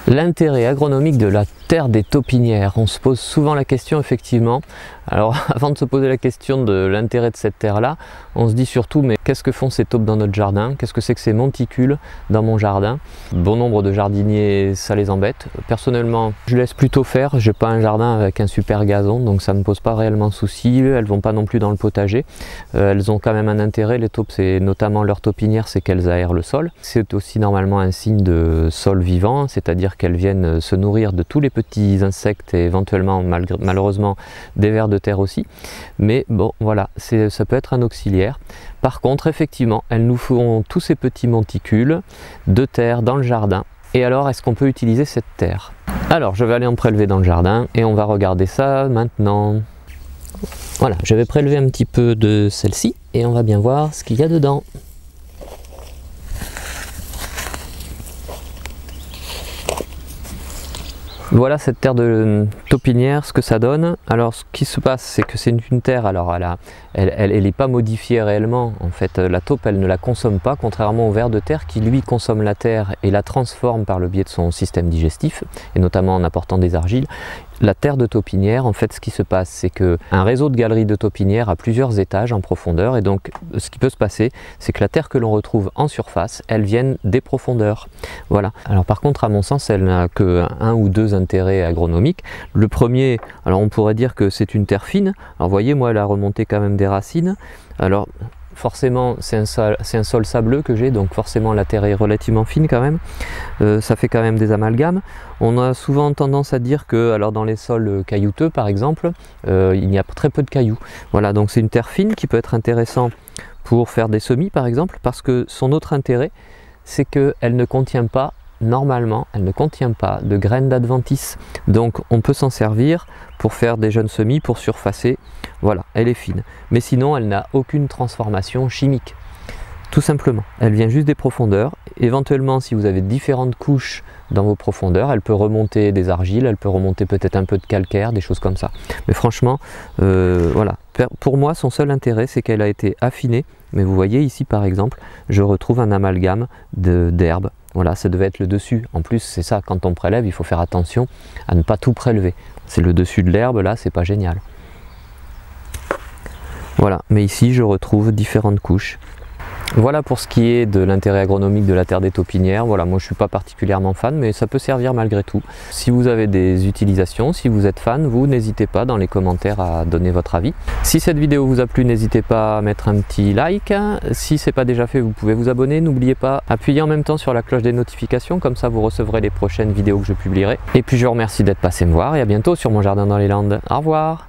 L'intérêt agronomique de la terre des taupinières, on se pose souvent la question effectivement. Alors avant de se poser la question de l'intérêt de cette terre là, on se dit surtout mais qu'est-ce que font ces taupes dans notre jardin? Qu'est-ce que c'est que ces monticules dans mon jardin? Bon nombre de jardiniers ça les embête. Personnellement je laisse plutôt faire, j'ai pas un jardin avec un super gazon donc ça me pose pas réellement souci. Elles vont pas non plus dans le potager, elles ont quand même un intérêt, les taupes, c'est notamment leur taupinière, c'est qu'elles aèrent le sol. C'est aussi normalement un signe de sol vivant, c'est-à-dire qu'elles viennent se nourrir de tous les petits insectes et éventuellement malheureusement des vers de terre aussi, mais bon voilà, ça peut être un auxiliaire. Par contre effectivement elles nous font tous ces petits monticules de terre dans le jardin. Et alors est-ce qu'on peut utiliser cette terre? Alors je vais aller en prélever dans le jardin et on va regarder ça maintenant. Voilà, je vais prélever un petit peu de celle-ci et on va bien voir ce qu'il y a dedans. Voilà cette terre de taupinière, ce que ça donne. Alors ce qui se passe, c'est que c'est une terre, alors elle n'est pas modifiée réellement. En fait, la taupe, elle ne la consomme pas, contrairement au ver de terre qui lui consomme la terre et la transforme par le biais de son système digestif, et notamment en apportant des argiles. La terre de taupinière, en fait, ce qui se passe, c'est qu'un réseau de galeries de taupinières a plusieurs étages en profondeur, et donc ce qui peut se passer, c'est que la terre que l'on retrouve en surface, elle vient des profondeurs. Voilà. Alors par contre, à mon sens, elle n'a que un ou deux intérêts agronomiques. Le premier, alors on pourrait dire que c'est une terre fine. Alors vous voyez, moi, elle a remonté quand même des racines. Alors forcément c'est un sol sableux que j'ai, donc forcément la terre est relativement fine quand même, ça fait quand même des amalgames. On a souvent tendance à dire que alors dans les sols caillouteux par exemple, il y a très peu de cailloux. Voilà, donc c'est une terre fine qui peut être intéressant pour faire des semis par exemple, parce que son autre intérêt c'est qu'elle ne contient pas, normalement, elle ne contient pas de graines d'adventice, donc on peut s'en servir pour faire des jeunes semis, pour surfacer. Voilà, elle est fine, mais sinon elle n'a aucune transformation chimique, tout simplement. Elle vient juste des profondeurs. Éventuellement, si vous avez différentes couches dans vos profondeurs, elle peut remonter des argiles, elle peut remonter peut-être un peu de calcaire, des choses comme ça. Mais franchement, voilà, pour moi son seul intérêt c'est qu'elle a été affinée. Mais vous voyez ici par exemple, je retrouve un amalgame d'herbes. Voilà, ça devait être le dessus. En plus, c'est ça, quand on prélève, il faut faire attention à ne pas tout prélever. C'est le dessus de l'herbe, là, c'est pas génial. Voilà, mais ici, je retrouve différentes couches. Voilà pour ce qui est de l'intérêt agronomique de la terre des taupinières. Voilà, moi je suis pas particulièrement fan, mais ça peut servir malgré tout. Si vous avez des utilisations, si vous êtes fan, vous n'hésitez pas dans les commentaires à donner votre avis. Si cette vidéo vous a plu, n'hésitez pas à mettre un petit like. Si ce n'est pas déjà fait, vous pouvez vous abonner. N'oubliez pas, appuyez en même temps sur la cloche des notifications, comme ça vous recevrez les prochaines vidéos que je publierai. Et puis je vous remercie d'être passé me voir et à bientôt sur Mon Jardin dans les Landes. Au revoir.